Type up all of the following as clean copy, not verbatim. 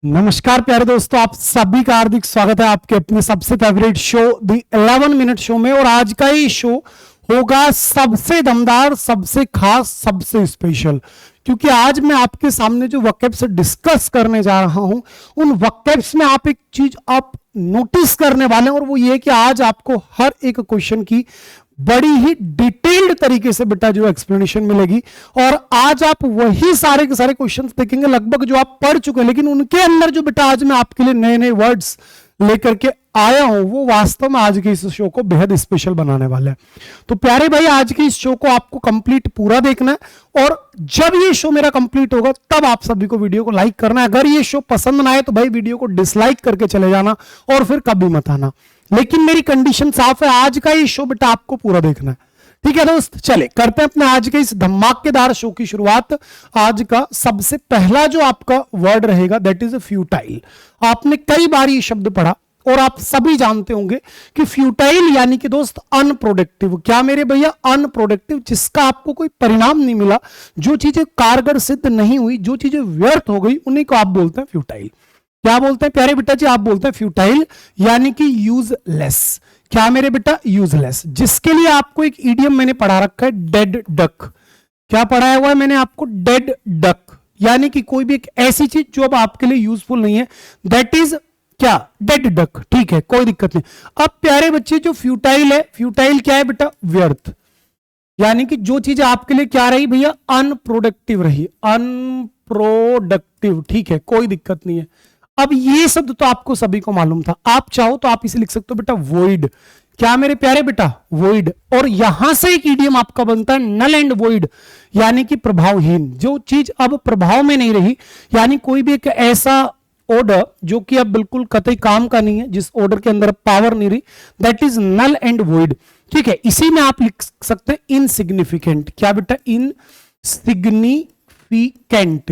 नमस्कार प्यारे दोस्तों, आप सभी का हार्दिक स्वागत है आपके अपने सबसे favourite show the 11 minute show में। और आज का ये शो होगा सबसे दमदार, सबसे खास, सबसे स्पेशल, क्योंकि आज मैं आपके सामने जो वोकैब्स डिस्कस करने जा रहा हूं, उन वोकैब्स में आप एक चीज आप नोटिस करने वाले हैं, और वो ये कि आज आपको हर एक क्वेश्चन की बड़ी ही डिटेल्ड तरीके से बेटा जो एक्सप्लेनेशन मिलेगी। और आज आप वही सारे के सारे क्वेश्चंस देखेंगे लगभग जो आप पढ़ चुके हैं, लेकिन उनके अंदर जो बेटा आज मैं आपके लिए नए नए वर्ड्स लेकर के आया हूं, वो वास्तव में आज के इस शो को बेहद स्पेशल बनाने वाला है। तो प्यारे भाई, आज के इस शो को आपको कंप्लीट पूरा देखना है, और जब ये शो मेरा कंप्लीट होगा तब आप सभी को वीडियो को लाइक करना है। अगर ये शो पसंद ना आए तो भाई वीडियो को डिसलाइक करके चले जाना और फिर कभी मत आना, लेकिन मेरी कंडीशन साफ है, आज का ये शो बेटा आपको पूरा देखना है। ठीक है दोस्त, चले करते हैं अपने आज के इस धमाकेदार शो की शुरुआत। आज का सबसे पहला जो आपका वर्ड रहेगा दैट इज फ्यूटाइल। आपने कई बार ये शब्द पढ़ा और आप सभी जानते होंगे कि फ्यूटाइल यानी कि दोस्त अनप्रोडक्टिव। क्या मेरे भैया? अनप्रोडक्टिव, जिसका आपको कोई परिणाम नहीं मिला, जो चीजें कारगर सिद्ध नहीं हुई, जो चीजें व्यर्थ हो गई, उन्हीं को आप बोलते हैं फ्यूटाइल। क्या बोलते हैं प्यारे बेटा जी? आप बोलते हैं फ्यूटाइल यानी कि यूजलेस। क्या मेरे बेटा? यूजलेस, जिसके लिए आपको एक इडियम मैंने पढ़ा रखा है, डेड डक। क्या पढ़ाया हुआ है मैंने आपको? डेड डक, यानी कि कोई भी एक ऐसी चीज जो अब आपके लिए यूजफुल नहीं है, दैट इज क्या? Dead duck. ठीक है, कोई दिक्कत नहीं। अब प्यारे बच्चे, जो फ्यूटाइल है, फ्यूटाइल क्या है बेटा? व्यर्थ, यानी कि जो चीज आपके लिए क्या रही भैया? अनप्रोडक्टिव रही, अनप्रोडक्टिव। ठीक है, कोई दिक्कत नहीं है। अब ये शब्द तो आपको सभी को मालूम था, आप चाहो तो आप इसे लिख सकते हो बेटा वॉइड। क्या मेरे प्यारे बेटा? वॉइड। और यहां से एक इडियम आपका बनता है नल एंड वॉइड, यानी कि प्रभावहीन। जो चीज अब प्रभाव में नहीं रही, यानी कोई भी एक ऐसा ऑर्डर जो कि अब बिल्कुल कतई काम का नहीं है, जिस ऑर्डर के अंदर पावर नहीं रही, that is null and void. ठीक है, इसी में आप लिख सकते हैं इनसिग्निफिकेंट। क्या बेटा? इनसिग्निफिकेंट।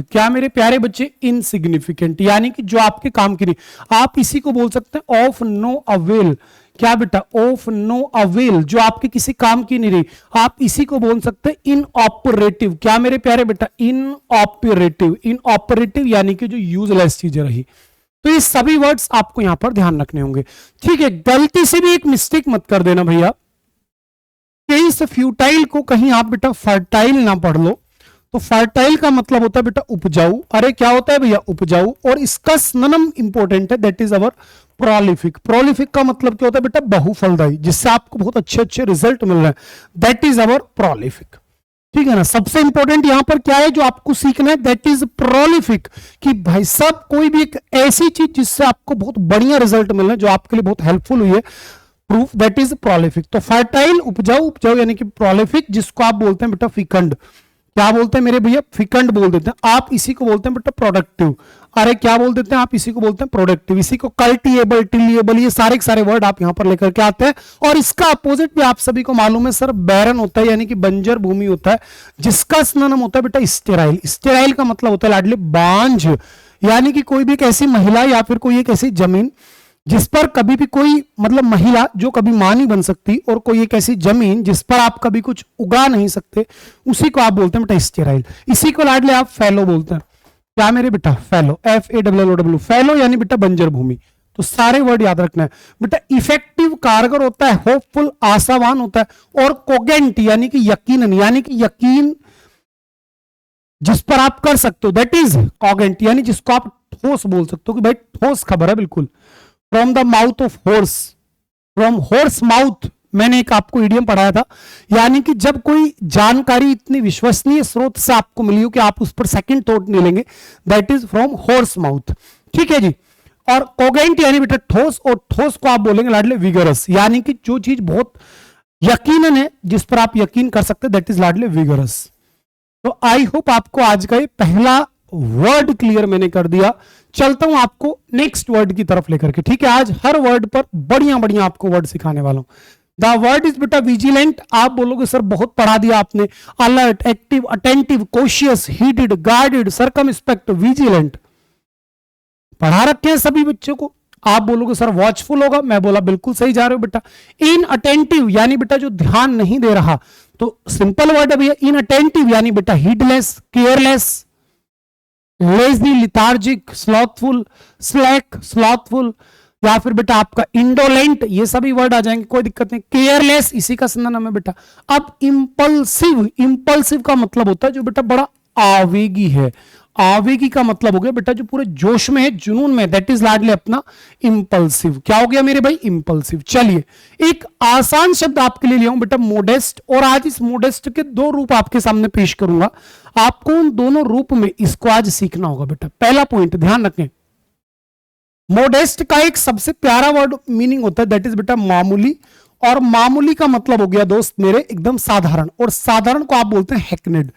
क्या मेरे प्यारे बच्चे? इनसिग्निफिकेंट, यानी कि जो आपके काम की नहीं। आप इसी को बोल सकते हैं ऑफ नो अवेल। क्या बेटा? ऑफ नो अवेल, जो आपके किसी काम की नहीं रही, आप इसी को बोल सकते हैं इनऑपरेटिव। क्या मेरे प्यारे बेटा? इनऑपरेटिव। इनऑपरेटिव यानी कि जो यूजलेस चीजें रही। तो ये सभी वर्ड्स आपको यहां पर ध्यान रखने होंगे। ठीक है, गलती से भी एक मिस्टेक मत कर देना भैया कि इस फ्यूटाइल को कहीं आप बेटा फर्टाइल ना पढ़ लो। तो फर्टाइल का मतलब होता है बेटा उपजाऊ। अरे क्या होता है भैया? उपजाऊ। और इसका सिनोनिम इंपॉर्टेंट है, that is our prolific. Prolific का मतलब क्या होता है बेटा? बहुफलदायी, जिससे आपको बहुत अच्छे अच्छे रिजल्ट मिल रहे हैं, दैट इज अवर प्रोलिफिक। ठीक है ना? सबसे इंपॉर्टेंट यहां पर क्या है जो आपको सीखना है? दैट इज प्रोलिफिक, कि भाई साहब कोई भी एक ऐसी चीज जिससे आपको बहुत बढ़िया रिजल्ट मिल रहे हैं, जो आपके लिए बहुत हेल्पफुल हुई है, प्रूफ, दैट इज प्रोलिफिक। तो फर्टाइल उपजाऊ, उपजाऊ यानी कि प्रोलिफिक, जिसको आप बोलते हैं बेटा फिकंड। क्या बोलते हैं मेरे भैया? फिकंड बोल देते हैं। आप इसी को बोलते हैं बेटा प्रोडक्टिव। अरे क्या बोल देते हैं? आप इसी को बोलते हैं प्रोडक्टिव। इसी को कल्टिएबल, टिलिएबल, ये सारे के सारे वर्ड आप यहां पर लेकर के आते हैं। और इसका अपोजिट भी आप सभी को मालूम है सर, बैरन होता है, यानी कि बंजर भूमि होता है, जिसका सिनोनिम होता है बेटा स्टेराइल। स्टेराइल का मतलब होता है लाडले बांझ, यानी कि कोई भी एक ऐसी महिला या फिर कोई एक ऐसी जमीन जिस पर कभी भी कोई, मतलब महिला जो कभी मां नहीं बन सकती, और कोई एक ऐसी जमीन जिस पर आप कभी कुछ उगा नहीं सकते, उसी को आप बोलते हैं बेटा स्टेराइल। इसी को लाडले आप फैलो बोलते हैं। क्या मेरे बेटा? फैलो, FALLOW, फैलो यानी बेटा बंजर भूमि। तो सारे वर्ड याद रखना है बेटा। इफेक्टिव कारगर होता है, होपफुल आशावान होता है, और कोगेंट यानी कि यकीनन, यानी कि यकीन जिस पर आप कर सकते हो, दैट इज कॉगेंट, यानी जिसको आप ठोस बोल सकते हो कि भाई ठोस खबर है बिल्कुल। From the mouth of horse, from horse mouth, मैंने एक आपको इडियम पढ़ाया था, यानी कि जब कोई जानकारी इतनी विश्वसनीय स्रोत से आपको मिली हो कि आप उस पर सेकंड थॉट नहीं लेंगे, that is from horse mouth. ठीक है जी। और कोगेंट यानी बेटा ठोस, और ठोस को आप बोलेंगे लाडले विगरस, यानी कि जो चीज बहुत यकीनन है, जिस पर आप यकीन कर सकते हैं, दैट इज लाडले विगरस। तो आई होप आपको आज का ये पहला वर्ड क्लियर मैंने कर दिया। चलता हूं आपको नेक्स्ट वर्ड की तरफ लेकर के। ठीक है, आज हर वर्ड पर बढ़िया बढ़िया आपको वर्ड सिखाने वाला हूं। द वर्ड इज बेटा विजिलेंट। आप बोलोगे सर बहुत पढ़ा दिया आपने, alert, active, attentive, cautious, heated, guarded, circumspect, vigilant पढ़ा रखे हैं सभी बच्चों को। आप बोलोगे सर वॉचफुल होगा, मैं बोला बिल्कुल सही जा रहे हो बेटा। इन अटेंटिव यानी बेटा जो ध्यान नहीं दे रहा, तो सिंपल वर्ड है भैया इन अटेंटिव, यानी बेटा heedless, careless. Lazy, lethargic, slothful, slack, slothful, या फिर बेटा आपका इंडोलेंट, ये सभी वर्ड आ जाएंगे, कोई दिक्कत नहीं। केयरलेस इसी का सिनोनिम है बेटा। अब इंपल्सिव, इंपल्सिव का मतलब होता है जो बेटा बड़ा आवेगी है। आवेगी का मतलब हो गया बेटा जो पूरे जोश में है, जुनून में, दैट इज लाडली अपना इंपल्सिव। क्या हो गया मेरे भाई? इंपल्सिव। चलिए एक आसान शब्द आपके लिए लिया हूं बेटा, मोडेस्ट, और आज इस मोडेस्ट के दो रूप आपके सामने पेश करूंगा। आपको उन दोनों रूप में इसको आज सीखना होगा बेटा। पहला पॉइंट ध्यान रखें, मोडेस्ट का एक सबसे प्यारा वर्ड मीनिंग होता है, दैट इज बेटा मामूली, और मामूली का मतलब हो गया दोस्त मेरे एकदम साधारण, और साधारण को आप बोलते हैं हैकनेड।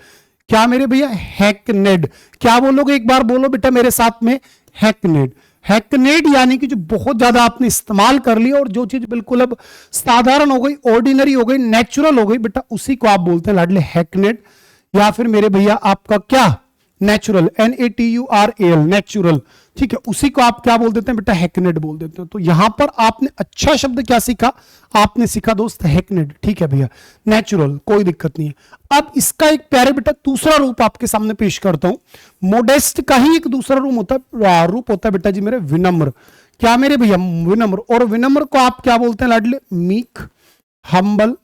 क्या मेरे भैया? हैकनेड। क्या बोलोगे? एक बार बोलो बेटा मेरे साथ में, हैकनेड। हैकनेड यानी कि जो बहुत ज्यादा आपने इस्तेमाल कर लिया और जो चीज बिल्कुल अब साधारण हो गई, ऑर्डिनरी हो गई, नेचुरल हो गई बेटा, उसी को आप बोलते हैं लाडले हैकनेड। या फिर मेरे भैया आपका क्या? Natural, NATURAL, natural. ठीक है, उसी को आप क्या बोल देते हैं बेटा? हैकनेड बोल देते हैं। तो यहां पर आपने अच्छा शब्द क्या सीखा? आपने सीखा दोस्त हैकनेड। ठीक है भैया, नेचुरल, कोई दिक्कत नहीं है। अब इसका एक प्यारे बेटा दूसरा रूप आपके सामने पेश करता हूं। मोडेस्ट का ही एक दूसरा रूप होता है बेटा जी मेरे, विनम्र। क्या मेरे भैया? विनम्र। और विनम्र को आप क्या बोलते हैं लाडले? Meek, humble.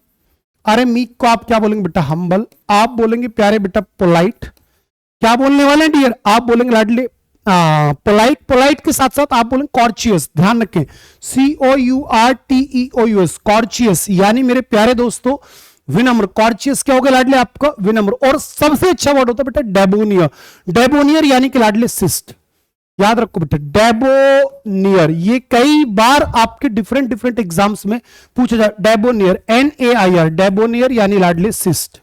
अरे मीक को आप क्या बोलेंगे बेटा? हम्बल। आप बोलेंगे प्यारे बेटा पोलाइट। क्या बोलने वाले हैं डियर? आप बोलेंगे लाडले पोलाइट। पोलाइट के साथ साथ आप बोलेंगे कॉर्चियस। ध्यान रखें, COURTEOUS, कॉर्चियस, यानी मेरे प्यारे दोस्तों विनम्र। कॉर्चियस क्या हो गया लाडले? आपका विनम्र। और सबसे अच्छा वर्ड होता है बेटा डेबोनियर। डेबोनियर यानी कि लाडले शिष्ट। याद रखो बेटा, डेबोनियर, ये कई बार आपके डिफरेंट डिफरेंट एग्जाम्स में पूछा जाए। डेबोनियर, NAIR, डेबोनियर यानी लाडले शिष्ट।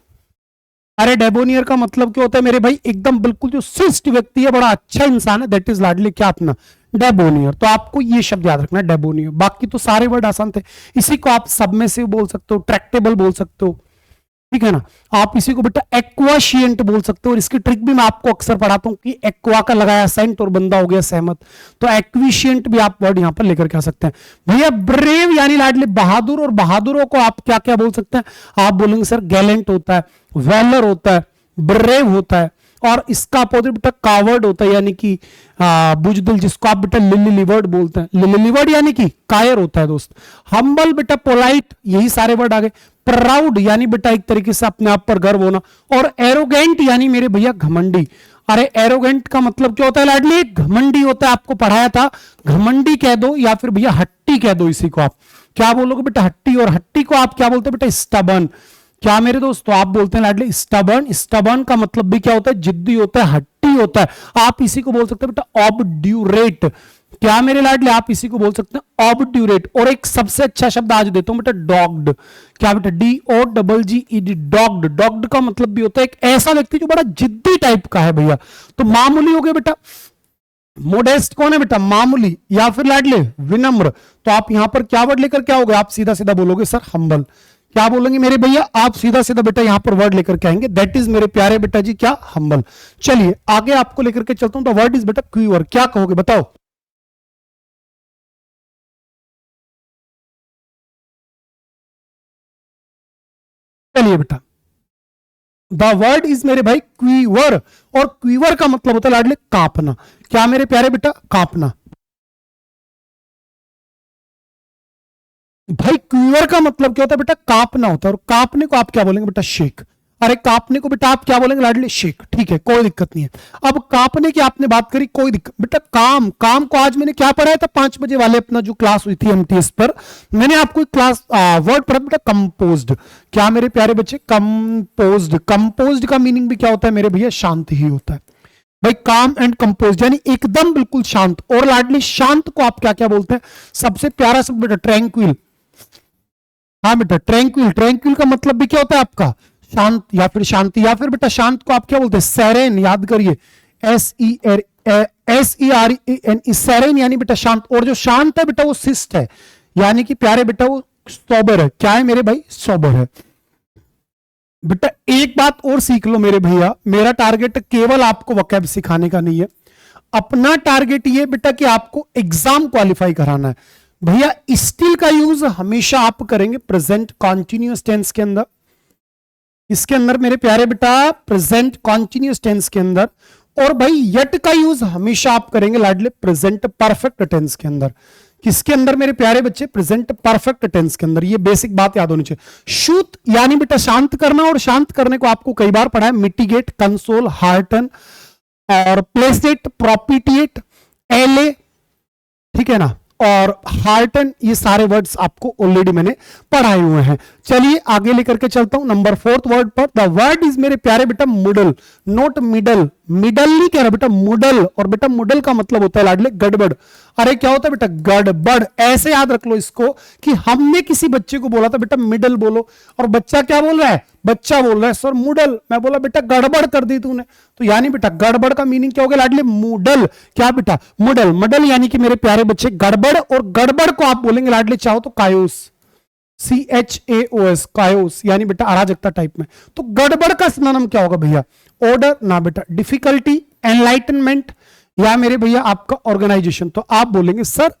अरे डेबोनियर का मतलब क्या होता है मेरे भाई? एकदम बिल्कुल जो शिष्ट व्यक्ति है, बड़ा अच्छा इंसान है, दैट इज लाडली क्या अपना? डेबोनियर। तो आपको ये शब्द याद रखना है, डेबोनियर। बाकी तो सारे वर्ड आसान थे। इसी को आप सबमिसिव बोल सकते हो, ट्रैक्टेबल बोल सकते हो, ठीक है ना। आप इसी को बेटा एक्वाशिएंट बोल सकते हो, और इसकी ट्रिक भी मैं आपको अक्सर पढ़ाता हूं कि एक्वा का लगाया सेंट और बंदा हो गया सहमत, तो एक्विशिएंट भी आप वर्ड यहां पर लेकर के आ सकते हैं भैया। ब्रेव यानी लाडले बहादुर, और बहादुरों को आप क्या क्या बोल सकते हैं? आप बोलेंगे सर गैलेंट होता है, वेलर होता है, ब्रेव होता है, और इसका अपोजिट बेटा कावर्ड होता है, यानी कि बुजदिल, जिसको आप बेटा लिली लिवर्ड बोलते हैं। लिली लिवर्ड यानी कि कायर होता है दोस्त। हम्बल बेटा पोलाइट, यही सारे वर्ड आ गए। प्राउड यानी बेटा एक तरीके से अपने आप पर गर्व होना, और एरोगेंट यानी मेरे भैया घमंडी। अरे एरोगेंट का मतलब क्या होता है लाडली? घमंडी होता है, आपको पढ़ाया था। घमंडी कह दो या फिर भैया हट्टी कह दो, इसी को आप क्या बोलोगे बेटा? हट्टी। और हट्टी को आप क्या बोलते हैं बेटा? स्टबर्न। क्या मेरे दोस्तों? आप बोलते हैं लाडली स्टबर्न। स्टबर्न का मतलब भी क्या होता है? जिद्दी होता है, हट्टी होता है। आप इसी को बोल सकते हैं बेटा ऑबड्यूरेट। क्या मेरे लाडले? आप इसी को बोल सकते हैं ऑबड्यूरेट। और एक सबसे अच्छा शब्द आज देता हूं बेटा, डॉग्ड। क्या बेटा? DOGGED, डॉग्ड। डॉग्ड का मतलब भी होता है एक ऐसा व्यक्ति जो बड़ा जिद्दी टाइप का है भैया। तो मामूली हो गया बेटा। मोडेस्ट कौन है बेटा? मामूली, या फिर लाडले विनम्र। तो आप यहां पर क्या वर्ड लेकर क्या होगा? आप सीधा सीधा बोलोगे सर हम्बल। क्या बोलेंगे मेरे भैया? आप सीधा सीधा बेटा यहां पर वर्ड लेकर के आएंगे, दैट इज मेरे प्यारे बेटा जी क्या? हम्बल। चलिए आगे आपको लेकर के चलता हूं। द वर्ड इज बेटा क्यूअर। क्या कहोगे बताओ? चलिए बेटा, द वर्ड इज मेरे भाई क्वीवर, और क्वीवर का मतलब होता है लाडले कांपना। क्या मेरे प्यारे बेटा? कांपना। भाई क्वीवर का मतलब क्या होता है बेटा? कांपना होता है। और कांपने को आप क्या बोलेंगे बेटा? शेक। अरे कांपने को बेटा आप क्या बोलेंगे लाडले? शेक। ठीक है, कोई दिक्कत नहीं है। अब कांपने की आपने बात करी, कोई दिक्कत बेटा। काम, काम को आज मैंने क्या पढ़ाया था 5 बजे वाले अपना जो क्लास हुई थी MTS पर, मैंने आपको क्लास वर्ड पढ़ा बेटा कंपोज्ड। क्या मेरे प्यारे बच्चे? कंपोज्ड। कंपोज्ड का मीनिंग भी क्या होता है मेरे भैया? शांत ही होता है भाई। काम एंड कंपोज यानी एकदम बिल्कुल शांत। और लाडली शांत को आप क्या क्या बोलते हैं? सबसे प्यारा शब्द बेटा ट्रैंक्विल। हाँ बेटा ट्रैंक्विल। ट्रैंक्विल का मतलब भी क्या होता है आपका? शांत या फिर शांति। या फिर बेटा शांत को आप क्या बोलते हैं? सेरेन। याद करिए, SEREN, सेरेन यानी बेटा शांत। और जो शांत है बेटा वो शिष्ट है, यानी कि प्यारे बेटा वो सोबर है। क्या है मेरे भाई? सोबर है। बेटा एक बात और सीख लो मेरे भैया, मेरा टारगेट केवल आपको वोकैब सिखाने का नहीं है। अपना टारगेट ये बेटा कि आपको एग्जाम क्वालिफाई कराना है भैया। स्टिल का यूज हमेशा आप करेंगे प्रेजेंट कॉन्टिन्यूअस टेंस के अंदर। इसके अंदर मेरे प्यारे बेटा प्रेजेंट कॉन्टिन्यूअस टेंस के अंदर और भाई यट का यूज हमेशा आप करेंगे लाडले प्रेजेंट परफेक्ट टेंस के अंदर। किसके अंदर मेरे प्यारे बच्चे? प्रेजेंट परफेक्ट टेंस के अंदर। ये बेसिक बात याद होनी चाहिए। शूत यानी बेटा शांत करना, और शांत करने को आपको कई बार पढ़ा है, मिटिगेट, कंसोल, हार्टन और प्लेसेट, प्रोपिटिएट, एले, ठीक है ना, और हार्टन, ये सारे वर्ड्स आपको ऑलरेडी मैंने पढ़ाए हुए हैं। चलिए आगे लेकर के चलता हूं नंबर 4 वर्ड पर। द वर्ड इज मेरे प्यारे बेटा मुडल, नोट मिडल। मिडल नहीं कह रहा बेटा, मुडल। और बेटा मुडल का मतलब होता है लाडले गड़बड़। अरे क्या होता है बेटा? गड़बड़। ऐसे याद रख लो इसको कि हमने किसी बच्चे को बोला था बेटा मिडल बोलो, और बच्चा क्या बोल रहा है? बच्चा बोल रहा है सर मुडल। मैं बोला बेटा गड़बड़ कर दी तूने। तो यानी बेटा गड़बड़ का मीनिंग क्या हो गया लाडले? मुडल। क्या बेटा? मुडल। मुडल यानी कि मेरे प्यारे बच्चे गड़बड़, और गड़बड़ को आप बोलेंगे लाडले चाहो तो कायोस, CHAOS, कायोस, यानी बेटा अराजकता टाइप में। तो गड़बड़ का सिनोनिम क्या होगा भैया? ऑर्डर ना बेटा, डिफिकल्टी, एनलाइटनमेंट, या मेरे भैया आपका ऑर्गेनाइजेशन। तो आप बोलेंगे सर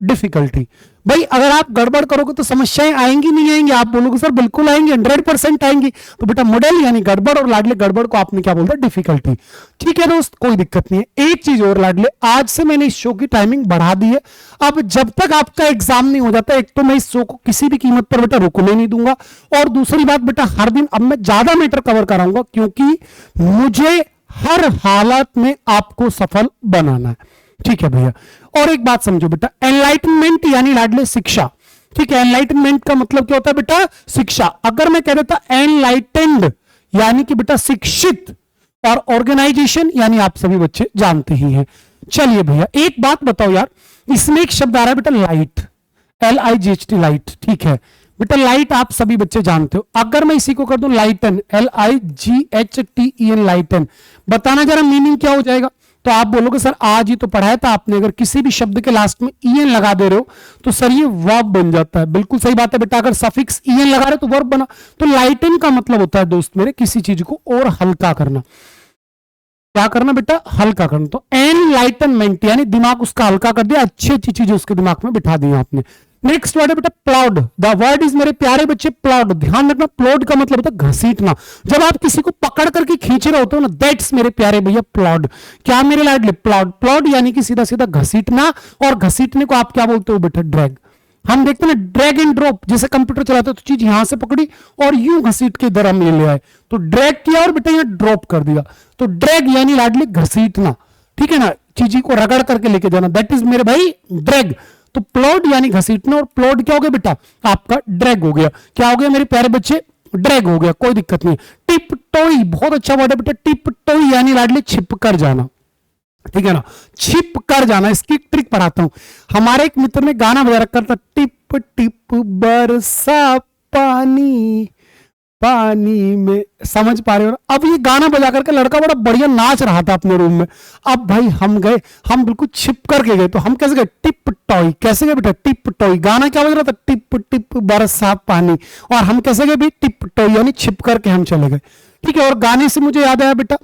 डिफिकल्टी। भाई अगर आप गड़बड़ करोगे तो समस्याएं आएंगी नहीं आएंगी? आप बोलोगे सर बिल्कुल आएंगी, 100% आएंगी। तो बेटा मॉडल यानी गड़बड़, और लाडले गड़बड़ को आपने क्या बोलता है? डिफिकल्टी। ठीक है दोस्त, कोई दिक्कत नहीं है। एक चीज और लाडले, आज से मैंने इस शो की टाइमिंग बढ़ा दी है। अब जब तक आपका एग्जाम नहीं हो जाता, एक तो मैं इस शो को किसी भी कीमत पर बेटा रुकने नहीं दूंगा, और दूसरी बात बेटा हर दिन अब मैं ज्यादा मैटर कवर कराऊंगा, क्योंकि मुझे हर हालत में आपको सफल बनाना है। ठीक है भैया। और एक बात समझो बेटा, एनलाइटनमेंट यानी लाडले शिक्षा। ठीक है, एनलाइटनमेंट का मतलब क्या होता है बेटा? शिक्षा। अगर मैं कह देता एनलाइटेंड यानी कि बेटा शिक्षित, और ऑर्गेनाइजेशन यानी आप सभी बच्चे जानते ही हैं। चलिए भैया एक बात बताओ यार, इसमें एक शब्द आ रहा है बेटा लाइट, LIGHT, लाइट। ठीक है बेटा, लाइट आप सभी बच्चे जानते हो। अगर मैं इसी को कर दूं लाइटन, LIGHTEN, लाइटन, बताना जरा मीनिंग क्या हो जाएगा? तो आप बोलोगे सर आज ही तो पढ़ाया था आपने, अगर किसी भी शब्द के लास्ट में EN लगा दे रहे हो तो सर ये वर्ब बन जाता है। बिल्कुल सही बात है बेटा, अगर सफिक्स EN लगा रहे तो वर्ब बना। तो लाइटन का मतलब होता है दोस्त मेरे किसी चीज को और हल्का करना। क्या करना बेटा? हल्का करना। तो एनलाइटनमेंट यानी दिमाग उसका हल्का कर दिया, अच्छी अच्छी चीजें उसके दिमाग में बिठा दी आपने। नेक्स्ट वर्ड है बेटा प्लॉड। द वर्ड इज मेरे प्यारे बच्चे प्लॉड। ध्यान रखना, प्लॉड का मतलब होता है घसीटना। जब आप किसी को पकड़ करके खींच रहे होते हो ना, दैट्स मेरे प्यारे भैया प्लॉड। क्या मेरे लाडले? प्लॉड। प्लॉड यानी कि सीधा सीधा घसीटना, और घसीटने को आप क्या बोलते हो बेटा? ड्रैग। हम देखते हैं ना ड्रैग एंड ड्रॉप, जैसे कंप्यूटर चलाते हो तो चीज यहां से पकड़ी और यूं घसीट के इधर हम ये ले आए, तो ड्रैग किया और बेटा यहां ड्रॉप कर दिया। तो ड्रैग यानी लाडली घसीटना, ठीक है ना, चीज को रगड़ करके लेके जाना, दैट इज मेरे भाई ड्रैग। तो प्लॉड यानी घसीटना, और प्लॉड क्या हो गया बेटा? आपका ड्रैग हो गया। क्या हो गया मेरे प्यारे बच्चे? ड्रैग हो गया, कोई दिक्कत नहीं। टिप टॉय, बहुत अच्छा वर्ड है बेटा, टिप टॉय यानी लाडली छिप कर जाना, ठीक है ना, छिप कर जाना। इसकी ट्रिक पढ़ाता हूं। हमारे एक मित्र ने गाना बजा रखा था, टिप टिप बरसा पानी पानी में, समझ पा रहे हो? अब ये गाना बजा करके लड़का बड़ा बढ़िया नाच रहा था अपने रूम में। अब भाई हम गए, हम बिल्कुल छिप करके गए। तो हम कैसे गए? Tip toy. कैसे गए बेटा? Tip toy. गाना क्या बज रहा था? टिप टिप बरसा पानी। और हम कैसे गए भी? टिप टॉय, यानी छिप करके हम चले गए। ठीक है। और गाने से मुझे याद आया बेटा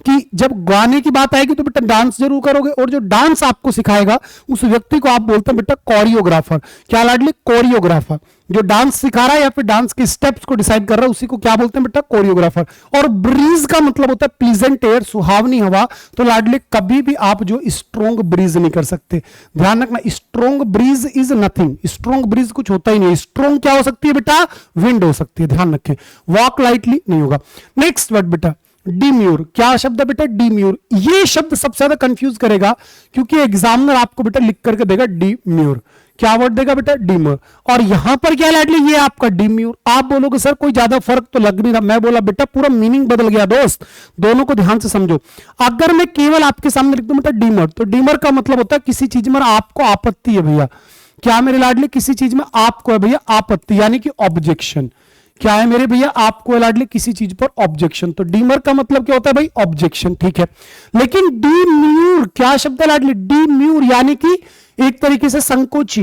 कि जब गाने की बात आएगी तो बेटा डांस जरूर करोगे, और जो डांस आपको सिखाएगा उस व्यक्ति को आप बोलते हैं बेटा कोरियोग्राफर। क्या लाडली? कोरियोग्राफर। जो डांस सिखा रहा है या फिर डांस के स्टेप्स को डिसाइड कर रहा है उसी को क्या बोलते हैं बेटा? कोरियोग्राफर। और ब्रीज का मतलब होता है प्लीजेंट एयर, सुहावनी हवा। तो लाडली कभी भी आप जो स्ट्रॉन्ग ब्रीज नहीं कर सकते। ध्यान रखना, strong breeze is nothing. Strong breeze कुछ होता ही नहीं। स्ट्रॉन्ग क्या हो सकती है बेटा? विंड हो सकती है, ध्यान रखें। वॉक लाइटली नहीं होगा। नेक्स्ट वर्ड बेटा डिम्यूर। क्या शब्द है बेटा? डिम्यूर। ये शब्द सबसे ज्यादा कंफ्यूज करेगा, क्योंकि एग्जामिनर आपको बेटा लिख करके देगा डिम्यूर। क्या वर्ड देगा बेटा? डिम्यूर। और यहां पर क्या लाडली? ये आपका डिम्यूर। आप बोलोगे सर कोई ज्यादा फर्क तो लग नहीं रहा। मैं बोला बेटा पूरा मीनिंग बदल गया दोस्त, दोनों को ध्यान से समझो। अगर मैं केवल आपके सामने लिख दूं बेटा डिमर, तो डिमर का मतलब होता है किसी चीज में आपको आपत्ति है भैया। क्या मेरे लाडली? किसी चीज में आपको है भैया आपत्ति, यानी कि ऑब्जेक्शन। क्या है मेरे भैया? आपको लाडली किसी चीज पर ऑब्जेक्शन। तो डीमर का मतलब क्या होता है भाई? ऑब्जेक्शन, ठीक है। लेकिन डीम्यूर क्या शब्द है लाडली? डीम्यूर यानी कि एक तरीके से संकोची।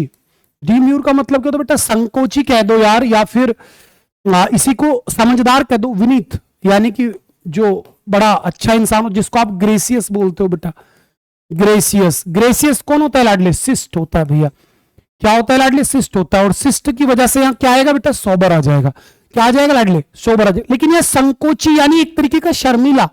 डीम्यूर का मतलब क्या होता है बेटा? संकोची कह दो यार, या फिर इसी को समझदार कह दो, विनीत, यानी कि जो बड़ा अच्छा इंसान हो, जिसको आप ग्रेसियस बोलते हो बेटा। ग्रेसियस। ग्रेसियस कौन होता है लाडली? शिष्ट होता है भैया। क्या होता है लाडली? शिष्ट होता है। और शिष्ट की वजह से यहां क्या आएगा बेटा? सोबर आ जाएगा। क्या आ जाएगा लाडले? सोबर आ जाएगा। लेकिन यह संकोची यानी एक तरीके का शर्मीला,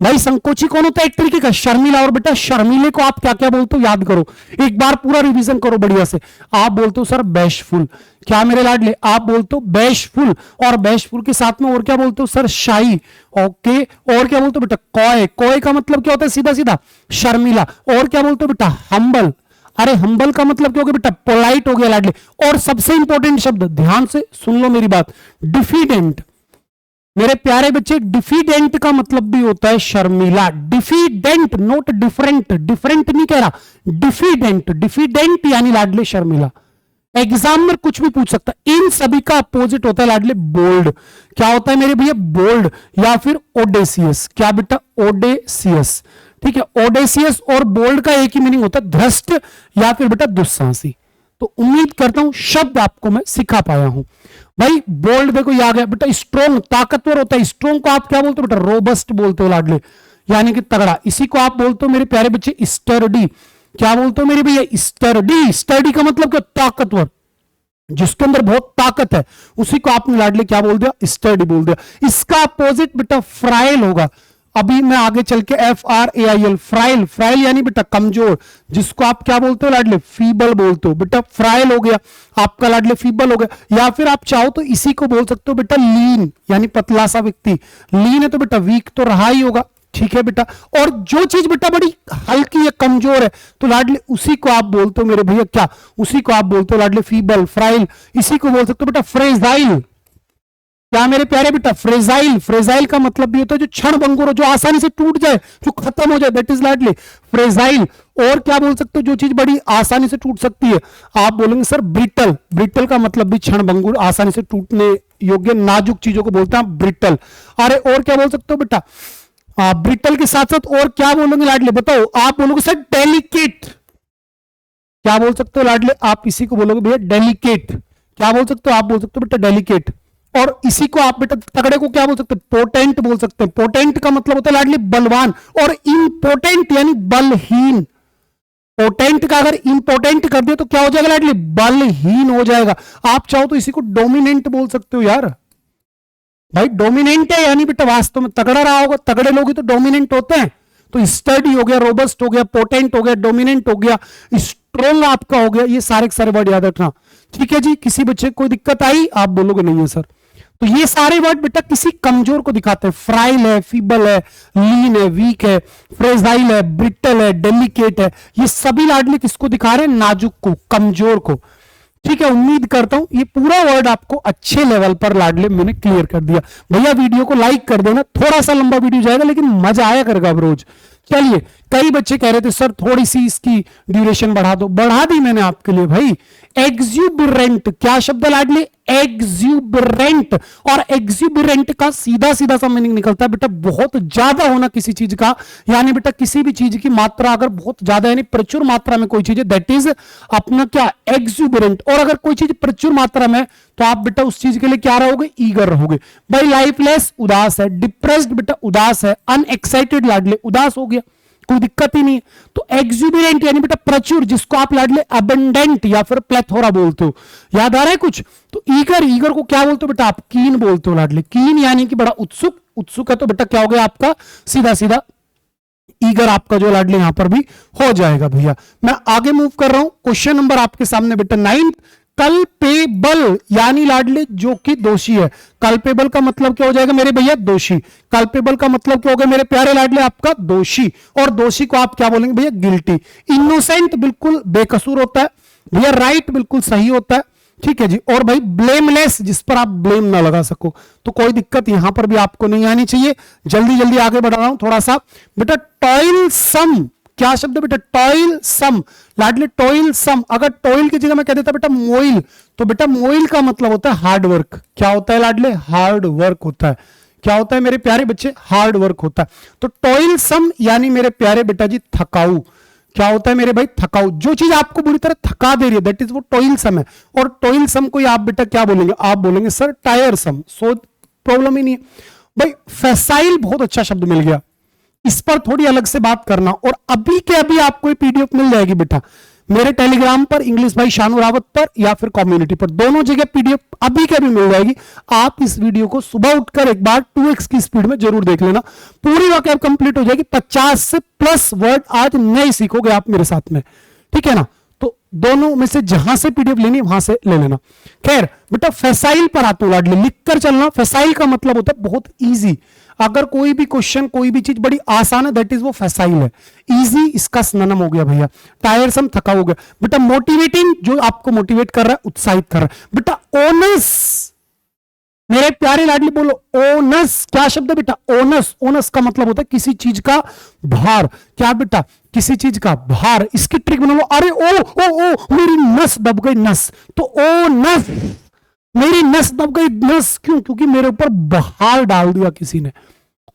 भाई संकोची कौन होता है? एक तरीके का शर्मिला। और बेटा शर्मिले को आप क्या क्या बोलते हो याद करो, एक बार पूरा रिवीजन करो बढ़िया से। आप बोलते हो सर बैशफुल, क्या मेरे लाडले? आप बोलते हो बैशफुल, और बैशफुल के साथ में और क्या बोलते हो सर? शाई। ओके, और क्या बोलते हो बेटा? कॉय। कॉय का मतलब क्या होता है? सीधा सीधा शर्मिला। और क्या बोलते हो बेटा? हम्बल। अरे हम्बल का मतलब क्या हो गया बेटा? पोलाइट हो गया लाडले। और सबसे इंपॉर्टेंट शब्द, ध्यान से सुन लो मेरी बात, डिफिडेंट। मेरे प्यारे बच्चे, डिफिडेंट का मतलब भी होता है Sharmila. Diffident, note different, different नहीं कह रहा, डिफिडेंट। डिफिडेंट यानी लाडले शर्मिला। एग्जाम में कुछ भी पूछ सकता है। इन सभी का अपोजिट होता है लाडले बोल्ड। क्या होता है मेरे भैया? बोल्ड या फिर ओडेसियस। क्या बेटा? ओडेसियस। ठीक है, ओडेसियस और बोल्ड का एक ही मीनिंग होता है, धृष्ट या फिर बेटा दुस्साहसी। तो उम्मीद करता हूं शब्द आपको मैं सिखा पाया हूं। भाई बोल्ड देखो ये आ गया बेटा, स्ट्रोंग ताकतवर होता है। स्ट्रोंग को आप क्या बोलते हो बेटा? रोबस्ट बोलते हो लाडले, यानी कि तगड़ा। इसी को आप बोलते हो मेरे प्यारे बच्चे स्टर्डी। क्या बोलते हो मेरे भैया? स्टर्डी। स्टर्डी का मतलब क्या? ताकतवर, जिसके अंदर बहुत ताकत है, उसी को आपने लाडले क्या बोल दिया? स्टर्डी बोल दिया। इसका अपोजिट बेटा फ्राइल होगा। अभी मैं आगे चल के FRAIL, फ्राइल। फ्राइल यानी बेटा कमजोर, जिसको आप क्या बोलते हो लाडले? फीबल बोलते हो बेटा। फ्राइल हो गया आपका लाडले, फीबल हो गया। या फिर आप चाहो तो इसी को बोल सकते हो बेटा लीन, यानी पतला सा व्यक्ति। लीन है तो बेटा वीक तो रहा ही होगा, ठीक है बेटा। और जो चीज बेटा बड़ी हल्की है, कमजोर है, तो लाडले उसी को आप बोलते हो मेरे भैया क्या? उसी को आप बोलते हो लाडले फीबल, फ्राइल। इसी को बोल सकते हो बेटा फ्रेजाइल। क्या मेरे प्यारे बेटा? फ्रेजाइल। फ्रेजाइल का मतलब भी होता है जो क्षण भंगुर हो, जो आसानी से टूट जाए, जो खत्म हो जाए, दैट इज लाडली फ्रेजाइल। और क्या बोल सकते हो? जो चीज बड़ी आसानी से टूट सकती है, आप बोलेंगे सर ब्रिटल। ब्रिटल का मतलब भी क्षण भंगुर, आसानी से टूटने योग्य नाजुक चीजों को बोलते हैं ब्रिटल। अरे और क्या बोल सकते हो बेटा? ब्रिटल के साथ साथ और क्या बोलोगे लाडले? बताओ। आप बोलोगे सर डेलिकेट। क्या बोल सकते हो लाडले? आप इसी को बोलोगे भैया डेलिकेट। क्या बोल सकते हो? आप बोल सकते हो बेटा डेलिकेट। और इसी को आप बेटा तगड़े को क्या बोल सकते हैं? पोटेंट बोल सकते हैं। पोटेंट का मतलब होता है लाडली बलवान। और इम्पोर्टेंट यानी बलहीन। पोटेंट का अगर इंपोर्टेंट कर दिया तो क्या हो जाएगा लाडली? बलहीन हो जाएगा। आप चाहो तो इसी को डोमिनेंट बोल सकते हो यार। भाई डोमिनेंट है यानी बेटा वास्तव में तगड़ा रहा होगा। तगड़े लोग ही तो डोमिनेंट होते हैं। तो स्टडी हो गया, रोबस्ट हो गया, पोटेंट हो गया, डोमिनेंट हो गया, स्ट्रोंग आपका हो गया। ये सारे के सारे वर्ड याद रखना, ठीक है जी। किसी बच्चे को कोई दिक्कत आई? आप बोलोगे नहीं है सर। तो ये सारे वर्ड बेटा किसी कमजोर को दिखाते हैं। फ्राइल है, फीबल है, लीन है, वीक है, फ्रेजाइल है, ब्रिटल है, डेलिकेट है। ये सभी लाडले किसको दिखा रहे हैं? नाजुक को, कमजोर को, ठीक है। उम्मीद करता हूं ये पूरा वर्ड आपको अच्छे लेवल पर लाडले मैंने क्लियर कर दिया। भैया वीडियो को लाइक कर देना, थोड़ा सा लंबा वीडियो जाएगा लेकिन मजा आया करेगा अब रोज। चलिए, कई बच्चे कह रहे थे सर थोड़ी सी इसकी ड्यूरेशन बढ़ा दो, बढ़ा दी मैंने आपके लिए भाई। एक्सुबरेंट, क्या शब्द लाडले? एक्सुबरेंट। और एक्सुबरेंट का सीधा सीधा सा मीनिंग निकलता है बेटा बहुत ज्यादा होना किसी चीज का, यानी बेटा किसी भी चीज की मात्रा अगर बहुत ज्यादा यानी प्रचुर मात्रा में कोई चीज है, दैट इज अपना क्या? एक्सुबरेंट। और अगर कोई चीज प्रचुर मात्रा में तो आप बेटा उस चीज के लिए क्या रहोगे? ईगर रहोगे। भाई लाइफलेस उदास है, डिप्रेस्ड बेटा उदास है, अनएक्साइटेड लाडले उदास हो गया, कोई दिक्कत ही नहीं है। तो एक्सुबरेंट यानी बेटा प्रचुर, जिसको आप लाडले अबंडेंट या फिर प्लेथोरा बोलते हो। याद आ रहा है कुछ? तो ईगर, ईगर को क्या बोलते हो बेटा? आप कीन बोलते हो लाडले। कीन यानी कि बड़ा उत्सुक, उत्सुक है तो बेटा क्या हो गया आपका? सीधा सीधा ईगर आपका जो लाडले यहां पर भी हो जाएगा। भैया मैं आगे मूव कर रहा हूं। क्वेश्चन नंबर आपके सामने बेटा 9, कल्पेबल यानी लाडले जो कि दोषी है। कल्पेबल का मतलब क्या हो जाएगा मेरे भैया? दोषी। कल्पेबल का मतलब क्या हो गया मेरे प्यारे लाडले? आपका दोषी। और दोषी को आप क्या बोलेंगे भैया? गिल्टी। इनोसेंट बिल्कुल बेकसूर होता है भैया, राइट बिल्कुल सही होता है, ठीक है जी। और भाई ब्लेमलेस, जिस पर आप ब्लेम ना लगा सको, तो कोई दिक्कत यहां पर भी आपको नहीं आनी चाहिए। जल्दी जल्दी आगे बढ़ रहा हूं थोड़ा सा बेटा। टॉइलसम, क्या शब्द है बेटा? टॉइल सम लाडले, टॉइल सम। अगर टॉइल की जगह मैं कह देता बेटा मोइल, तो बेटा मोइल का मतलब होता है हार्ड वर्क। क्या होता है लाडले? हार्ड वर्क होता है। क्या होता है मेरे प्यारे बच्चे? हार्ड वर्क होता है। तो टॉइल सम यानी मेरे प्यारे बेटा जी थकाऊ। क्या होता है मेरे भाई? थकाऊ। जो चीज आपको बुरी तरह थका दे रही है दैट इज वो टॉइल सम है। और टॉइल सम को आप बेटा क्या बोलेंगे? आप बोलेंगे सर टायर सम। सो प्रॉब्लम ही नहीं है भाई। फैसाइल बहुत अच्छा शब्द मिल गया, इस पर थोड़ी अलग से बात करना। और अभी के अभी आपको पीडीएफ मिल जाएगी बेटा। मेरे टेलीग्राम पर इंग्लिश भाई शानू रावत पर या फिर कम्युनिटी पर, दोनों जगह पीडीएफ अभी के अभी मिल जाएगी। आप इस वीडियो को सुबह उठकर एक बार 2x की स्पीड में जरूर देख लेना, पूरी वाकई कंप्लीट हो जाएगी। 50 से प्लस वर्ड आज नए सीखोगे आप मेरे साथ में, ठीक है ना। तो दोनों में से जहां से पीडीएफ लेनी वहां से ले लेना। खैर बेटा फैसाइल पर आते हो लाडले, लिख कर चलना। फैसाइल का मतलब होता है बहुत इजी। अगर कोई भी क्वेश्चन कोई भी चीज बड़ी आसान है दैट इज वो फैसाइल है। इजी इसका सिनोनिम हो गया भैया। टायरसम थका हो गया बेटा। मोटिवेटिंग जो आपको मोटिवेट कर रहा है, उत्साहित कर रहा है बेटा। ओनस मेरे प्यारे लाडली बोलो ओनस, क्या शब्द है बेटा? ओनस। ओनस का मतलब होता है किसी चीज का भार। क्या बेटा? किसी चीज का भार। इसकी ट्रिक बना लो। अरे ओ मेरी नस दब गई, नस। तो ओ नस, मेरी नस दब गई, नस क्यों? क्योंकि मेरे ऊपर भार डाल दिया किसी ने।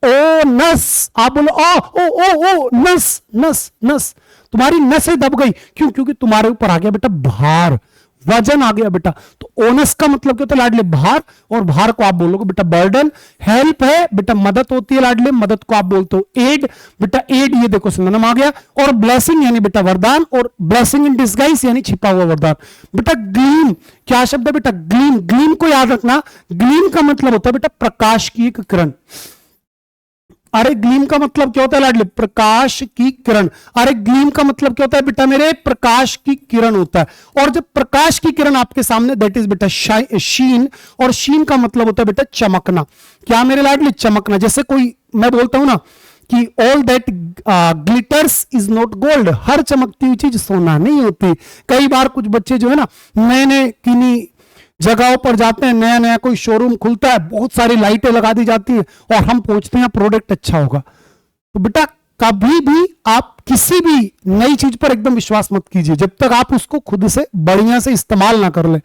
ओ नस, आप बोलो ओ नस, नस नस, तुम्हारी नसें दब गई क्यों? क्योंकि तुम्हारे ऊपर आ गया बेटा भार, वजन आ गया बेटा। तो ओनस का मतलब क्या होता है लाडले? भार। और भार को आप बोलोगे बेटा बर्डन। हेल्प है बेटा, मदद होती है लाडले, मदद को आप बोलते हो एड बेटा। एड ये देखो सिनोनिम आ गया। और ब्लेसिंग यानी बेटा वरदान, और ब्लेसिंग इन डिस्गाइज यानी छिपा हुआ वरदान बेटा। ग्लीम क्या शब्द है बेटा? ग्लीम। ग्लीम को याद रखना, ग्लीम का मतलब होता है बेटा प्रकाश की एक किरण। अरे ग्लीम का मतलब क्या होता है लाडले? प्रकाश की किरण। अरे ग्लीम का मतलब क्या होता है बेटा मेरे? प्रकाश की किरण होता है। और जब प्रकाश की किरण आपके सामने दैट इज बेटा शीन। और शीन का मतलब होता है बेटा चमकना। क्या मेरे लाडले? चमकना। जैसे कोई मैं बोलता हूं ना कि all that glitters is not gold, हर चमकती हुई चीज सोना नहीं होती। कई बार कुछ बच्चे जो है ना नए नए किन्हीं जगहों पर जाते हैं, नया नया कोई शोरूम खुलता है, बहुत सारी लाइटें लगा दी जाती है और हम पहुंचते हैं प्रोडक्ट अच्छा होगा। तो बेटा कभी भी आप किसी भी नई चीज पर एकदम विश्वास मत कीजिए जब तक आप उसको खुद से बढ़िया से इस्तेमाल ना कर ले।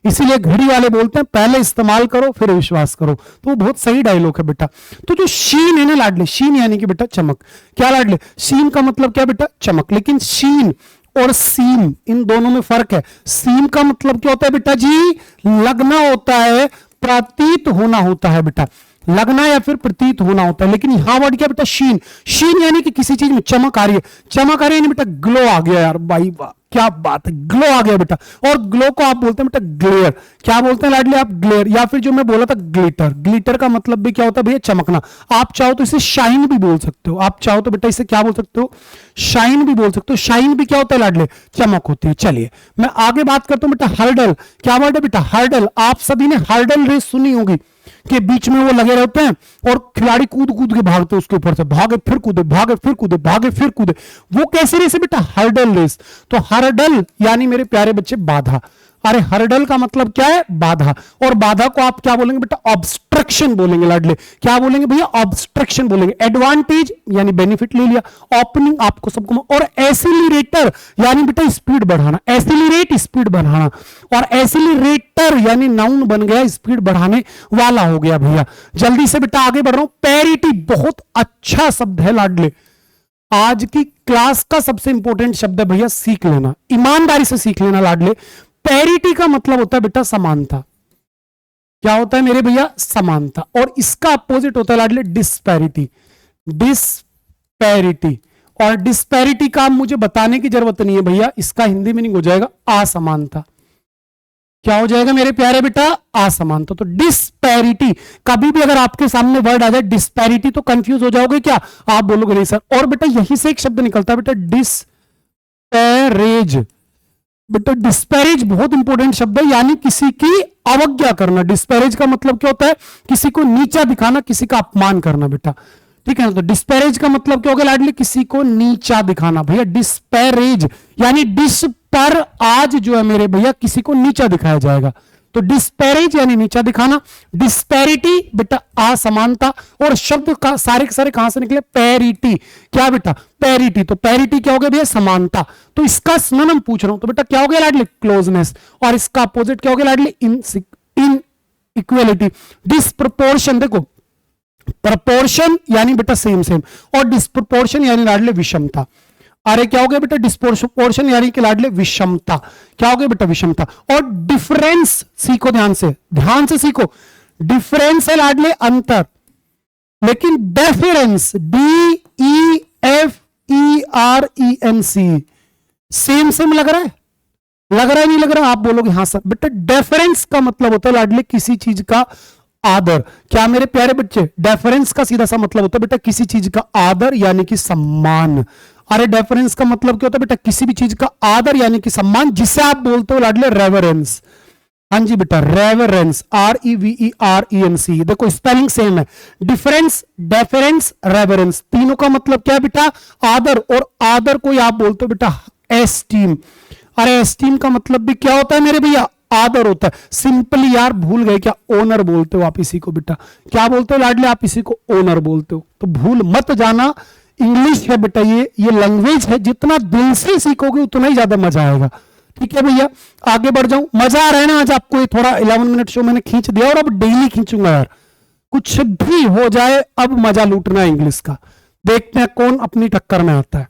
इसीलिए घड़ी वाले बोलते हैं पहले इस्तेमाल करो फिर विश्वास करो। तो वो बहुत सही डायलॉग है बेटा। तो जो शीन है ना लाडले, शीन यानी कि बेटा चमक। क्या लाडले? शीन का मतलब क्या बेटा? चमक। लेकिन शीन और सीम इन दोनों में फर्क है। सीम का मतलब क्या होता है बेटा जी? लगना होता है, प्रतीत होना होता है बेटा। लगना या फिर प्रतीत होना होता है। लेकिन यहां वर्ड क्या बेटा? शीन। शीन यानी कि किसी चीज में चमक आ रही है। चमक आ रही है बेटा, ग्लो आ गया यार भाई, वाह क्या बात है, ग्लो आ गया बेटा। और ग्लो को आप बोलते हैं बेटा ग्लेयर। क्या बोलते हैं लाडली आप? ग्लेयर। या फिर जो मैं बोला था ग्लिटर। ग्लिटर का मतलब भी क्या होता है भैया? चमकना। आप चाहो तो इसे शाइन भी बोल सकते हो। आप चाहो तो बेटा इसे क्या बोल सकते हो? शाइन भी बोल सकते हो। शाइन भी क्या होता है लाडले? चमक होती है। चलिए मैं आगे बात करता हूं बेटा। हर्डल। क्या वर्ड है बेटा? हर्डल। आप सभी ने हर्डल रेस सुनी होगी कि बीच में वो लगे रहते हैं और खिलाड़ी कूद कूद के भागते हैं उसके ऊपर से, भागे फिर कूदे, भागे फिर कूदे, भागे फिर कूदे। वो कैसी रेस है बेटा? Hurdle race. तो हर्डल यानी मेरे प्यारे बच्चे बाधा। अरे हर्डल का मतलब क्या है? बाधा। और बाधा को आप क्या बोलेंगे बेटा? ऑब्स्ट्रक्शन बोलेंगे लाडले। क्या बोलेंगे भैया? ऑब्स्ट्रक्शन बोलेंगे। एडवांटेज यानी बेनिफिट ले लिया। ओपनिंग आपको सबको। और एसिलरेटर यानी बेटा स्पीड बढ़ाना। एसिलरेट स्पीड बढ़ाना। और एसिलरेटर यानी नाउन बन गया, स्पीड बढ़ाने वाला हो गया भैया। जल्दी से बेटा आगे बढ़ रहा हूं। पैरिटी बहुत अच्छा शब्द है लाडले। आज की क्लास का सबसे इंपॉर्टेंट शब्द है भैया, सीख लेना, ईमानदारी से सीख लेना लाडले। पैरिटी का मतलब होता है बेटा समानता। क्या होता है मेरे भैया? समानता। और इसका अपोजिट होता है लाडले डिस्पैरिटी। डिस्पैरिटी। और डिस्पैरिटी का मुझे बताने की जरूरत नहीं है भैया, इसका हिंदी मीनिंग हो जाएगा असमानता। क्या हो जाएगा मेरे प्यारे बेटा? असमानता। तो डिस्पैरिटी, कभी भी अगर आपके सामने वर्ड आ जाए डिस्पैरिटी तो कंफ्यूज हो जाओगे क्या? आप बोलोगे नहीं सर। और बेटा यही से एक शब्द निकलता है बेटा डिस्पैरेज। बेटा डिस्पैरेज बहुत इंपॉर्टेंट शब्द है, यानी किसी की अवज्ञा करना। डिस्पैरेज का मतलब क्या होता है? किसी को नीचा दिखाना, किसी का अपमान करना बेटा, ठीक है ना। तो डिस्पैरेज का मतलब क्या होगा लाडली? किसी को नीचा दिखाना भैया। डिस्पैरेज यानी डिस पर आज जो है मेरे भैया किसी को नीचा दिखाया जाएगा। तो डिस्पैरेज यानी नीचा दिखाना। डिस्पैरिटी बेटा असमानता। और शब्द का सारे के सारे कहां से निकले? पैरिटी। क्या बेटा? पैरिटी। तो पैरिटी क्या हो गया भैया? समानता। तो इसका सिनोनिम पूछ रहा हूं तो बेटा क्या हो गया लाडली? क्लोजनेस। और इसका अपोजिट क्या हो गया लाडली? इन इक्वेलिटी। डिस्प्रपोर्शन, देखो प्रपोर्शन यानी बेटा सेम सेम, और डिस्प्रपोर्शन यानी लाडले विषमता। अरे क्या हो गया बेटा? डिस्प्रोपोर्शन यानी कि लाडले विषमता। क्या हो गया बेटा? विषमता। और डिफरेंस सीखो, ध्यान से सीखो। डिफरेंस है लाडले अंतर, लेकिन डेफरेंस DEFERENC सेम सेम लग रहा है, लग रहा है नहीं लग रहा? आप बोलोगे हाँ सर। बेटा डेफरेंस का मतलब होता है लाडले किसी चीज का आदर। क्या मेरे प्यारे बच्चे, डेफरेंस का सीधा सा मतलब होता है बेटा किसी चीज का आदर यानी कि सम्मान। अरे डेफरेंस का मतलब क्या होता है बेटा? किसी भी चीज का आदर यानी कि सम्मान, जिसे आप बोलते हो लाडले रेवरेंस। हाँ जी बेटा, रेवरेंस, REVERENC। देखो स्पेलिंग सेम है, डिफरेंस, डेफरेंस, रेवरेंस, तीनों का मतलब क्या है बेटा? आदर। और आदर को आप बोलते हो बेटा एस्टीम। अरे एस्टीम का मतलब भी क्या होता है मेरे भैया? आदर होता है। सिंपली यार भूल गए क्या? ओनर बोलते हो आप इसी को बेटा। क्या बोलते हो लाडले? आप इसी को ओनर बोलते हो। तो भूल मत जाना, इंग्लिश है बेटा, ये लैंग्वेज है, जितना दिल से सीखोगे उतना ही ज्यादा मजा आएगा। ठीक है भैया, आगे बढ़ जाऊं। मजा आ रहा है ना आज आपको? ये थोड़ा 11 मिनट शो मैंने खींच दिया और अब डेली खींचूंगा यार, कुछ भी हो जाए अब मजा लूटना है इंग्लिश का। देखते हैं कौन अपनी टक्कर में आता है।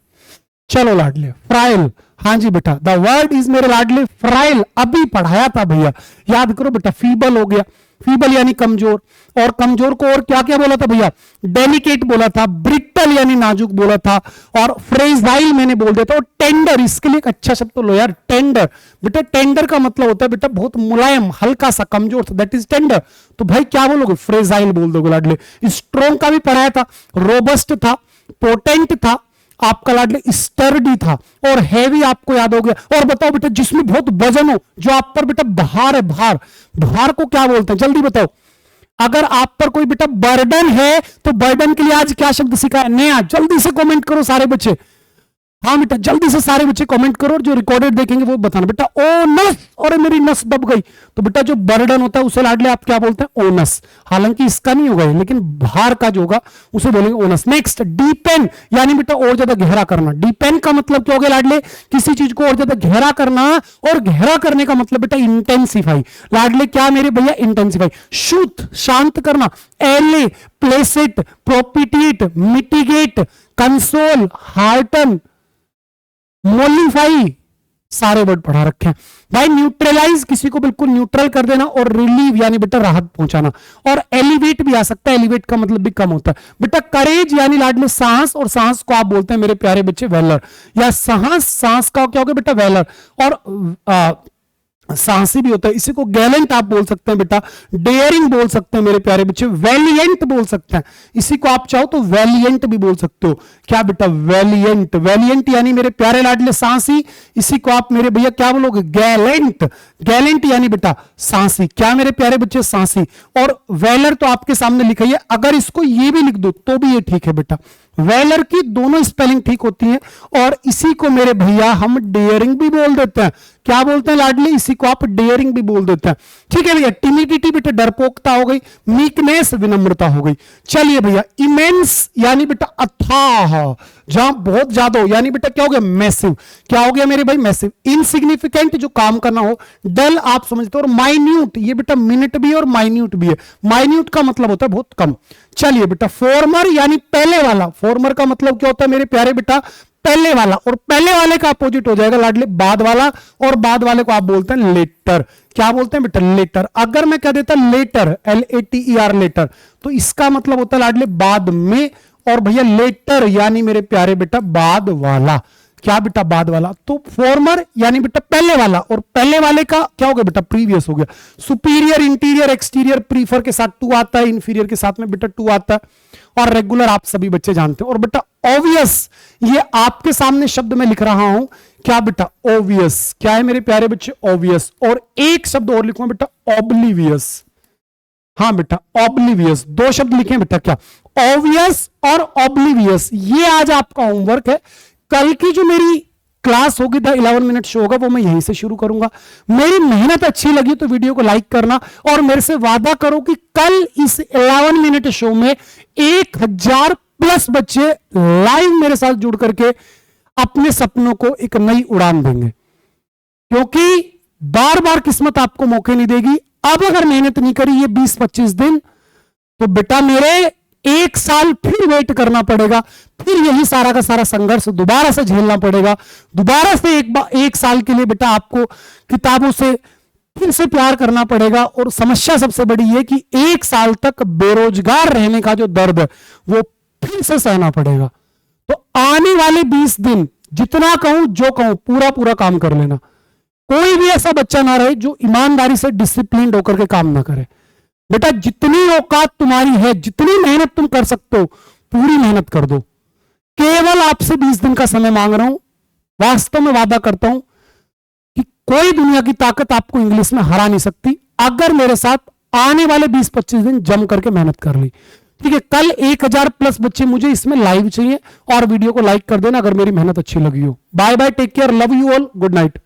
चलो लाडले, फ्राइल। हाँ जी बेटा, द वर्ड इज मेरे लाडले फ्राइल। अभी पढ़ाया था भैया, याद करो बेटा। फीबल हो गया, फीबल यानी कमजोर, और कमजोर को और क्या क्या बोला था भैया? डेलिकेट बोला था, ब्रिटल यानी नाजुक बोला था, और फ्रेजाइल मैंने बोल दिया था, और टेंडर, इसके लिए एक अच्छा शब्द तो लो यार, टेंडर। बेटा टेंडर का मतलब होता है बेटा बहुत मुलायम, हल्का सा, कमजोर सा, दैट इज टेंडर। तो भाई क्या बोलोगे? फ्रेजाइल बोल दोगे लाडले। स्ट्रॉन्ग का भी पढ़ाया था, रोबस्ट था, पोटेंट था, आपका लाडले स्टर्डी था, और हैवी आपको याद हो गया। और बताओ बेटा जिसमें बहुत वजन हो, जो आप पर बेटा भार है, भार, भार को क्या बोलते हैं? जल्दी बताओ। अगर आप पर कोई बेटा बर्डन है तो बर्डन के लिए आज क्या शब्द सीखा है नया? जल्दी से कमेंट करो सारे बच्चे। हाँ बेटा जल्दी से सारे बच्चे कमेंट करो, और जो रिकॉर्डेड देखेंगे वो बताना बेटा। ओनस, और मेरी नस दब गई। तो बेटा जो बर्डन होता है उसे लाडले आप क्या बोलते हैं? ओनस। हालांकि इसका नहीं होगा, लेकिन भार का जो होगा उसे बोलेंगे ओनस। नेक्स्ट, डीपेन यानी बेटा और ज्यादा गहरा करना। डीपेन का मतलब क्या हो गया लाडले? किसी चीज को और ज्यादा गहरा करना, और गहरा करने का मतलब बेटा इंटेंसिफाई। लाडले क्या मेरे भैया? इंटेंसिफाई। शुद्ध, शांत करना। एले, प्लेसिट, प्रोपिटिएट, मिटिगेट, कंसोल, हार्टन, मोलिफाई, सारे वर्ड पढ़ा रखे हैं भाई। न्यूट्रलाइज, किसी को बिल्कुल न्यूट्रल कर देना, और रिलीव यानी बेटा राहत पहुंचाना, और एलिवेट भी आ सकता है। एलिवेट का मतलब भी कम होता है बेटा। करेज यानी लाडले साहस, और साहस को आप बोलते हैं मेरे प्यारे बच्चे वेलर, या साहस, साहस का क्या हो गया बेटा? वेलर। और साहसी भी होता है, इसी को गैलेंट आप बोल सकते हैं बेटा, डेयरिंग बोल सकते हैं मेरे प्यारे बच्चे, वैलियंट बोल सकते हैं, इसी को आप चाहो तो वैलियंट भी बोल सकते हो। क्या बेटा? वैलियंट। वैलियंट यानी मेरे प्यारे लाडले साहसी, इसी को आप मेरे भैया क्या बोलोगे? गैलेंट। गैलेंट यानी बेटा साहसी। क्या मेरे प्यारे बच्चे? साहसी। और वेलर तो आपके सामने लिखा है, अगर इसको ये भी लिख दो तो भी ये ठीक है बेटा। वेलर की दोनों स्पेलिंग ठीक होती हैं, और इसी को मेरे भैया हम डेयरिंग भी बोल देते हैं। क्या बोलते हैं लाडली? इसी को आप डेयरिंग भी बोल देते हैं। ठीक है भैया। टिमिडिटी बेटा डरपोकता हो गई, मीकनेस विनम्रता हो गई। चलिए भैया, इमेंस यानी बेटा अथाह, जहां बहुत ज्यादा हो, यानी बेटा क्या हो गया? मैसिव। क्या हो गया मेरे भाई? मैसिव। इनसिग्निफिकेंट, जो काम करना हो। डल आप समझते हो। और माइन्यूट, ये बेटा मिनट भी है और माइन्यूट भी है। माइन्यूट का मतलब होता है बहुत कम। चलिए बेटा, फॉर्मर यानी पहले वाला। फॉर्मर का मतलब क्या होता है मेरे प्यारे बेटा? पहले वाला। और पहले वाले का अपोजिट हो जाएगा लाडले बाद वाला, और बाद वाले को आप बोलते हैं लेटर। क्या बोलते हैं बेटा? लेटर। अगर मैं कह देता लेटर, LATER, लेटर, तो इसका मतलब होता है लाडले बाद में। और भैया लेटर यानी मेरे प्यारे बेटा बाद वाला। क्या बेटा? बाद वाला। तो फॉर्मर यानी बेटा पहले वाला, और पहले वाले का क्या हो गया बेटा? प्रीवियस हो गया। सुपीरियर, इंटीरियर, एक्सटीरियर, प्रीफर के साथ टू आता है, इंफीरियर के साथ में बेटा टू आता है, और रेगुलर आप सभी बच्चे जानते हैं। और बेटा ऑब्वियस, ये आपके सामने शब्द में लिख रहा हूं। क्या बेटा? ऑब्वियस। क्या है मेरे प्यारे बच्चे? ऑब्वियस। और एक शब्द और लिखूंगा बेटा, ऑब्लिवियस। हाँ बेटा, ऑब्लिवियस। दो शब्द लिखे बेटा, क्या? ऑब्वियस और ऑब्लिवियस। ये आज आपका होमवर्क है। कल की जो मेरी क्लास होगी, द 11 मिनट शो होगा, वो मैं यहीं से शुरू करूंगा। मेरी मेहनत अच्छी लगी तो वीडियो को लाइक करना, और मेरे से वादा करो कि कल इस 11 मिनट शो में 1000+ बच्चे लाइव मेरे साथ जुड़ करके अपने सपनों को एक नई उड़ान देंगे। क्योंकि बार बार किस्मत आपको मौके नहीं देगी। अब अगर मेहनत नहीं करी ये 20-25 दिन, तो बेटा मेरे 1 साल फिर वेट करना पड़ेगा, फिर यही सारा का सारा संघर्ष दोबारा से झेलना पड़ेगा। दोबारा से एक साल के लिए बेटा आपको किताबों से फिर से प्यार करना पड़ेगा। और समस्या सबसे बड़ी है कि 1 साल तक बेरोजगार रहने का जो दर्द है वो फिर से सहना पड़ेगा। तो आने वाले 20 दिन जितना कहूं जो कहूं पूरा पूरा काम कर लेना। कोई भी ऐसा बच्चा ना रहे जो ईमानदारी से डिसिप्लिन होकर के काम ना करे। बेटा जितनी औकात तुम्हारी है, जितनी मेहनत तुम कर सकते हो, पूरी मेहनत कर दो। केवल आपसे 20 दिन का समय मांग रहा हूं। वास्तव में वादा करता हूं कि कोई दुनिया की ताकत आपको इंग्लिश में हरा नहीं सकती, अगर मेरे साथ आने वाले 20-25 दिन जम करके मेहनत कर ली। ठीक है, कल 1000 प्लस बच्चे मुझे इसमें लाइव चाहिए, और वीडियो को लाइक कर देना अगर मेरी मेहनत अच्छी लगी हो। Bye bye, take care, love you all, good night.